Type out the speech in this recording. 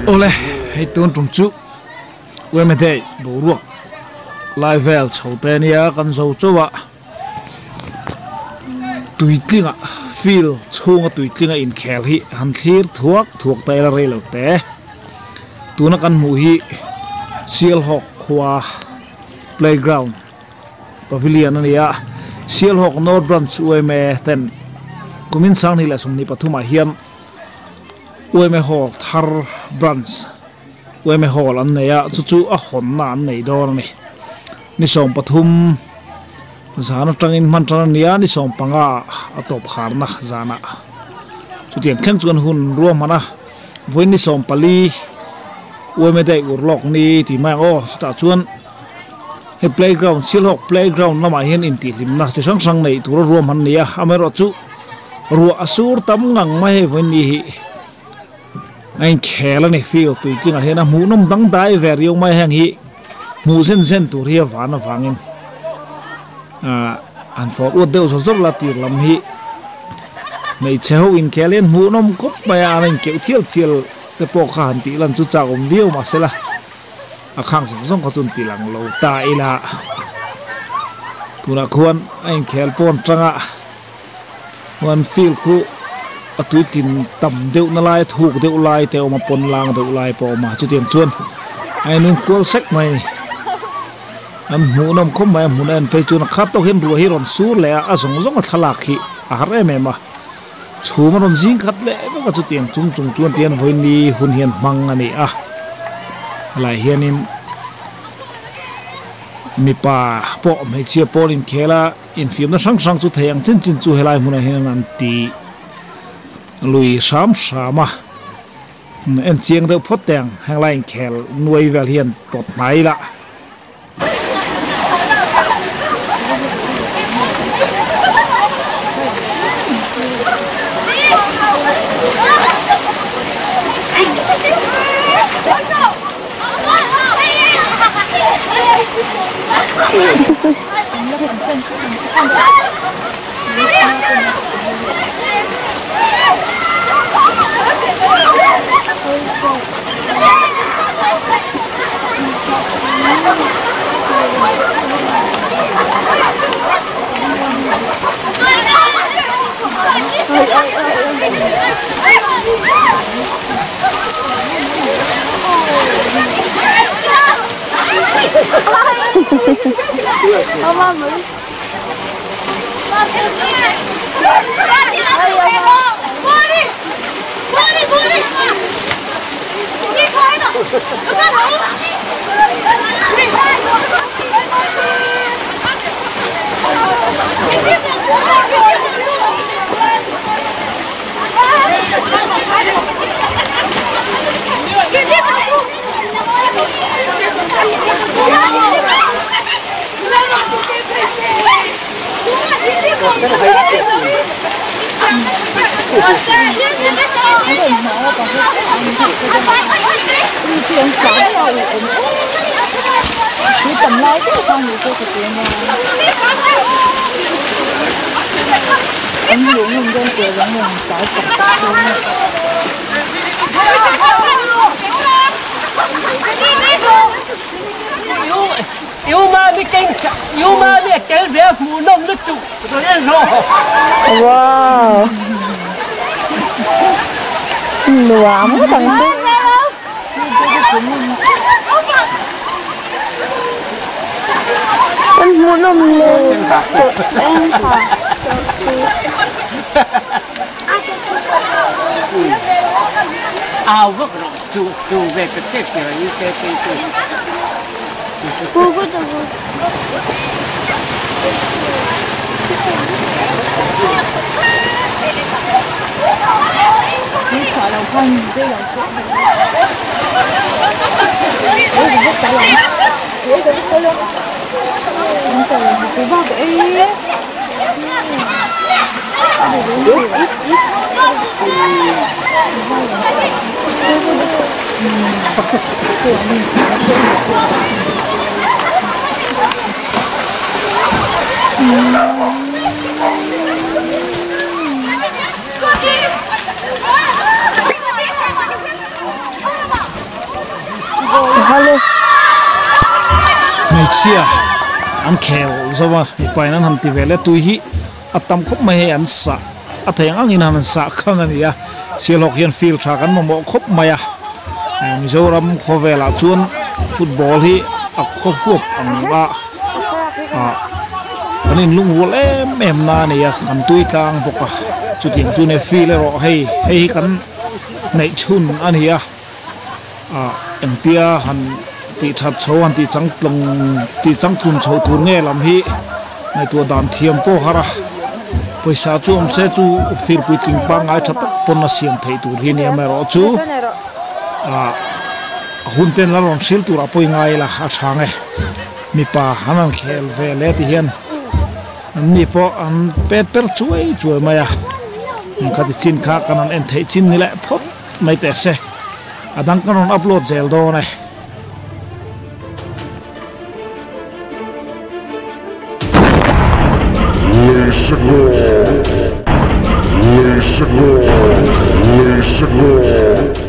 Ole, hei tuan trung chu. Ue me thei bo ruak. Lai vel chau te nia kan zo chowa. Tui tlinga feel chunga tui tlinga in khel hi han thlir thuak tai la rei lo te. Tuna kan mu hi Seal Hawk khwa playground pavilion ania. Seal Hawk North Branch ue me ten kumin sang ni la sum ni pathuma hiam Ueme Hall Thar Branch Ueme Hall an neya chu a hon na an nei dor ni som pathum zana tangin man tang nia ni som panga atop kharna zana chu tiang thleng chuan hun ruam mana voin ni som pali Ueme dei urlok ni ti mai o sta chuan he playground Seal Hawk playground lama hian in ti limna chi sang sang nei tur ruam han nia amero chu ru asur tam ngang mai he voin ni hi anh khela ni feel tui tlinga hena mu nom dang dai ver yo mai hang hi mu zen tur hi van awangin an for od deu zo la tir lam hi nei cheu in khelen mu nom kop mai an keu thiel te po kha han ti lan chu cha om viu ma sela a khang zong ko chun ti lang lo ta ila tura khuan anh khel pon tanga one feel ku atui tin tam deuh na lai thuk deuh lai te oma pon lang deuh lai po ma chu tiang chuan ai nun kol sek mai an mu nom khom mai mun an pe chun khat to hen ru hi ron sur le a zong a thalak hi a har em ma chuma ron jing khat le ba chu tiang chung chuan tian voin ni hun hian mang ani a lai hianin mi pa po mai chia polin khela in film na sang chu thayang chin chu helai mun a hian an ti lui sama en chiang deuh phot teng hang lai khel nuai vel hian pot mai la Wow. Luam cái thằng đó. Anh muốn nằm lên. Em hả? vất rồi chu về cái tết rồi như thế cô có được đi xả đầu không đây là ôi rất cả lòng ôi rất cả lòng anh trời cô bao cái haloไม่เชื่ออันแขวจะว่าไปนั้นหันติเวลตุยฮิอัตมคบไม่ให้อันสะอัตยังอังอินหันสะข้างนี้เสียหลอกยันฟิลชากันมาบอกคบไม่มิโซรัมขอเวลาชวนฟุตบอลที่อักควบอันว่าตอนนี้ลุงวัวเล่แม่นาเนี่ยขันตุยกลางพวกจุดยังจุดในฟิลรอให้กันในชุนอันนี้อย่างเตียหันตีชัดโชว์หันตีจังตรงตีจังทุนโชว์ทุนเงี้ยลำฮีในตัวดานเทียมโปฮาระไปสาจูเสจูฟิลปุยกิงปังไอชัดตักปนเสียงไทยตัวที่เนี่ยไม่รอจูหุ่นเต้นแล้วลองซิลตัวปุยไงล่ะอาช่างไงมีป่าหันเคลเวเลติเฮียนมีปออันเป็ดช่วยมาอะมันขัดจินข้ากันนั่นเอ็นไทยจินนี่แหละพบไม่แต่เสดังกันอัพโหลดเจลโดนLay Segor.